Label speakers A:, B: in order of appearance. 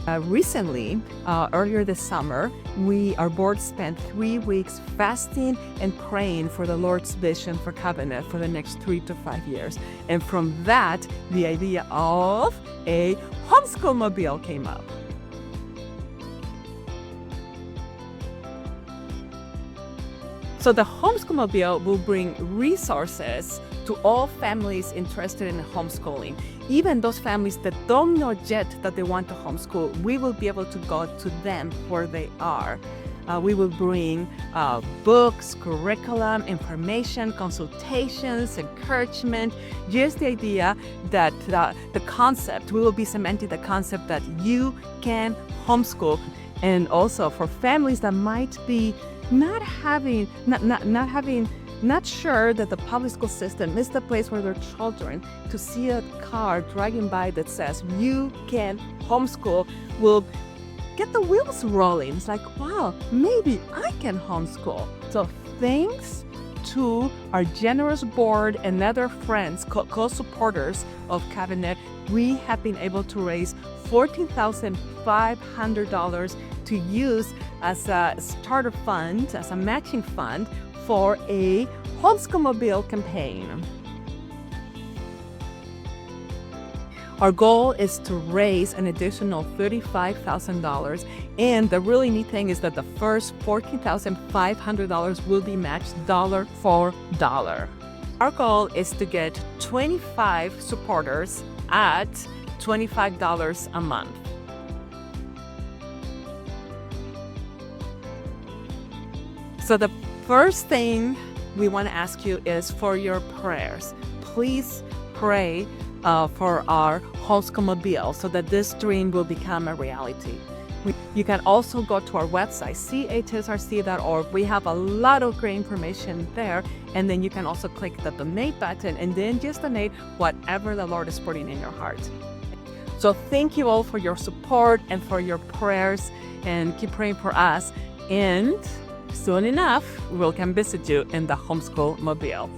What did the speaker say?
A: Recently, earlier this summer, our board spent 3 weeks fasting and praying for the Lord's vision for Covenant for the next 3 to 5 years. And from that, the idea of a Homeschool Mobile came up. So the Homeschool Mobile will bring resources to all families interested in homeschooling. Even those families that don't know yet that they want to homeschool, we will be able to go to them where they are. We will bring books, curriculum, information, consultations, encouragement, just the idea that the concept, we will be cementing the concept that you can homeschool. And also for families that might be not sure that the public school system is the place for their children, to see a car driving by that says you can homeschool will get the wheels rolling. It's like, wow, maybe I can homeschool. So thanks to our generous board and other friends, co-supporters of Cabinet, we have been able to raise $14,500 to use as a starter fund, as a matching fund for a Homeschool Mobile campaign. Our goal is to raise an additional $35,000, and the really neat thing is that the first $14,500 will be matched dollar for dollar. Our goal is to get 25 supporters at $25 a month. So the first thing we want to ask you is for your prayers. Please pray for our Homeschool Mobile so that this dream will become a reality. You can also go to our website, chsrc.org. We have a lot of great information there. And then you can also click the donate button and then just donate whatever the Lord is putting in your heart. So thank you all for your support and for your prayers, and keep praying for us. And soon enough, we'll come visit you in the Homeschool Mobile.